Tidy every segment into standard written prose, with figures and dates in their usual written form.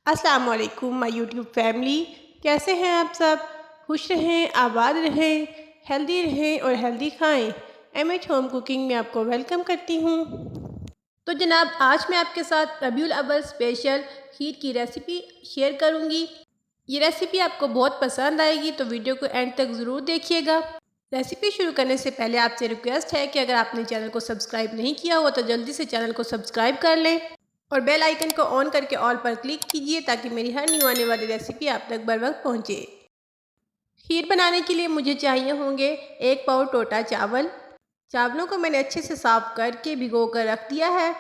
अस्सलाम वालेकुम my YouTube family. कैसे हैं आप सब? खुश रहें, आबाद रहें, हेल्दी रहें और हेल्दी खाएं। एम एच होम कुकिंग में आपको वेलकम करती हूँ। तो जनाब, आज मैं आपके साथ रबीउल अव्वल स्पेशल खीर की रेसिपी शेयर करूँगी। ये रेसिपी आपको बहुत पसंद आएगी, तो वीडियो को एंड तक ज़रूर देखिएगा। रेसिपी शुरू करने से पहले आपसे रिक्वेस्ट है कि अगर आपने चैनल को सब्सक्राइब नहीं किया हो तो जल्दी से चैनल को सब्सक्राइब कर लें और बेल आइकन को ऑन करके ऑल पर क्लिक कीजिए ताकि मेरी हर न्यू आने वाली रेसिपी आप तक बर वक्त पहुँचे। खीर बनाने के लिए मुझे चाहिए होंगे 1 पाव टोटा चावल। चावलों को मैंने अच्छे से साफ़ करके भिगो कर रख दिया है।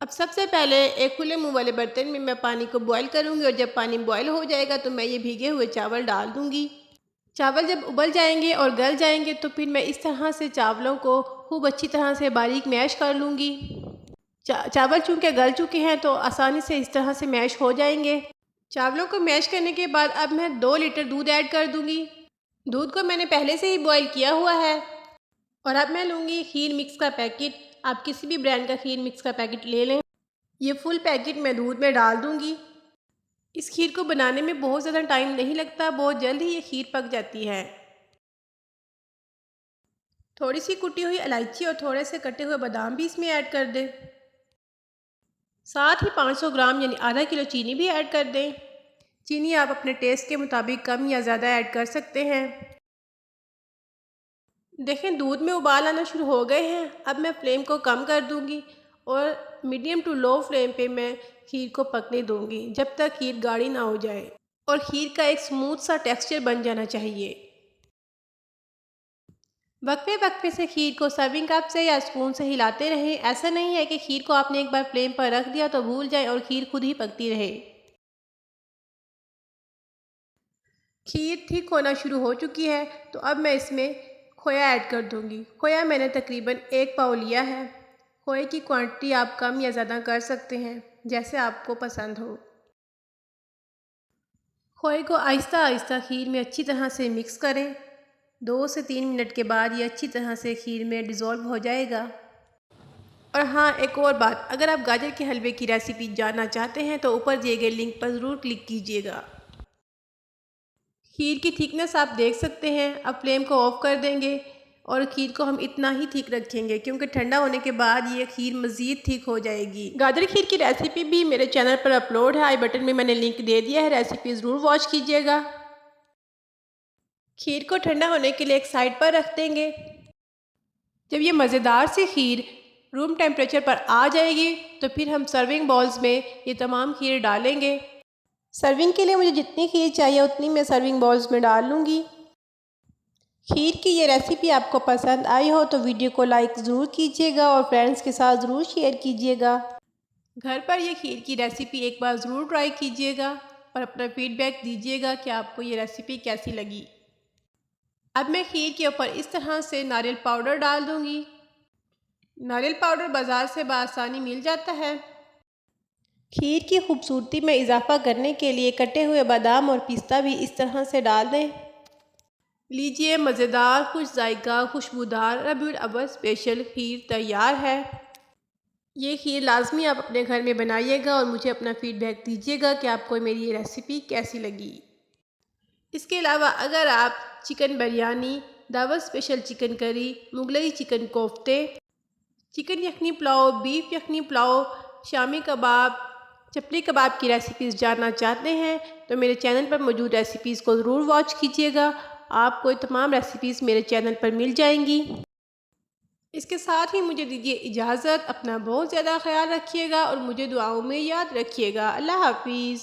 अब सबसे पहले एक खुले मुंह वाले बर्तन में मैं पानी को बॉईल करूँगी और जब पानी बॉईल हो जाएगा तो मैं ये भीगे हुए चावल डाल दूँगी। चावल जब उबल जाएंगे और गल जाएंगे तो फिर मैं इस तरह से चावलों को खूब अच्छी तरह से बारीक मैश कर लूँगी। चावल चूँकि गल चुके हैं तो आसानी से इस तरह से मैश हो जाएंगे। चावलों को मैश करने के बाद अब मैं 2 लीटर दूध ऐड कर दूँगी। दूध को मैंने पहले से ही बॉईल किया हुआ है। और अब मैं लूँगी खीर मिक्स का पैकेट। आप किसी भी ब्रांड का खीर मिक्स का पैकेट ले लें। ये फुल पैकेट मैं दूध में डाल दूँगी। इस खीर को बनाने में बहुत ज़्यादा टाइम नहीं लगता, बहुत जल्द ही ये खीर पक जाती है। थोड़ी सी कुटी हुई इलायची और थोड़े से कटे हुए बादाम भी इसमें ऐड कर दें। साथ ही 500 ग्राम यानी आधा किलो चीनी भी ऐड कर दें। चीनी आप अपने टेस्ट के मुताबिक कम या ज़्यादा ऐड कर सकते हैं। देखें, दूध में उबाल आना शुरू हो गए हैं। अब मैं फ्लेम को कम कर दूंगी और मीडियम टू लो फ्लेम पे मैं खीर को पकने दूंगी जब तक खीर गाढ़ी ना हो जाए और खीर का एक स्मूथ सा टेक्सचर बन जाना चाहिए। वक्फे वक्फे से खीर को सर्विंग कप से या स्पून से हिलाते रहें। ऐसा नहीं है कि खीर को आपने एक बार फ्लेम पर रख दिया तो भूल जाए और खीर खुद ही पकती रहे। खीर ठीक होना शुरू हो चुकी है तो अब मैं इसमें खोया ऐड कर दूंगी। खोया मैंने तकरीबन 1 पाव लिया है। खोए की क्वांटिटी आप कम या ज़्यादा कर सकते हैं, जैसे आपको पसंद हो। खोए को आहिस्ता आहिस्ता खीर में अच्छी तरह से मिक्स करें। 2 से 3 मिनट के बाद ये अच्छी तरह से खीर में डिज़ोल्व हो जाएगा। और हाँ, एक और बात, अगर आप गाजर के हलवे की रेसिपी जानना चाहते हैं तो ऊपर दिए गए लिंक पर ज़रूर क्लिक कीजिएगा। खीर की थिकनेस आप देख सकते हैं। अब फ्लेम को ऑफ कर देंगे और खीर को हम इतना ही थिक रखेंगे क्योंकि ठंडा होने के बाद ये खीर मज़ीद थिक हो जाएगी। गाजर खीर की रेसिपी भी मेरे चैनल पर अपलोड है, आई बटन में मैंने लिंक दे दिया है। रेसिपी ज़रूर वॉच कीजिएगा। खीर को ठंडा होने के लिए एक साइड पर रख देंगे। जब ये मज़ेदार सी खीर रूम टेम्परेचर पर आ जाएगी तो फिर हम सर्विंग बाउल्स में ये तमाम खीर डालेंगे। सर्विंग के लिए मुझे जितनी खीर चाहिए उतनी मैं सर्विंग बाउल्स में डाल लूँगी। खीर की ये रेसिपी आपको पसंद आई हो तो वीडियो को लाइक ज़रूर कीजिएगा और फ्रेंड्स के साथ ज़रूर शेयर कीजिएगा। घर पर ये खीर की रेसिपी एक बार ज़रूर ट्राई कीजिएगा और अपना फीडबैक दीजिएगा कि आपको ये रेसिपी कैसी लगी। अब मैं खीर के ऊपर इस तरह से नारियल पाउडर डाल दूँगी। नारियल पाउडर बाज़ार से बआसानी मिल जाता है। खीर की खूबसूरती में इजाफा करने के लिए कटे हुए बादाम और पिस्ता भी इस तरह से डाल दें। लीजिए, मज़ेदार, खुश जायका, खुशबूदार रबीउल अव्वल स्पेशल खीर तैयार है। ये खीर लाजमी आप अपने घर में बनाइएगा और मुझे अपना फीडबैक दीजिएगा कि आपको मेरी ये रेसिपी कैसी लगी। इसके अलावा अगर आप चिकन बिरयानी, दावत special chicken curry, Mughlai chicken कोफ्ते, चिकन यखनी पुलाव, बीफ यखनी पुलाव, शामी कबाब, चपली कबाब की रेसिपीज़ जानना चाहते हैं तो मेरे चैनल पर मौजूद रेसिपीज़ को ज़रूर वॉच कीजिएगा। आपको तमाम रेसिपीज़ मेरे चैनल पर मिल जाएंगी। इसके साथ ही मुझे दीजिए इजाज़त। अपना बहुत ज़्यादा ख्याल रखिएगा और मुझे दुआओं में याद रखिएगा। अल्लाह हाफिज़।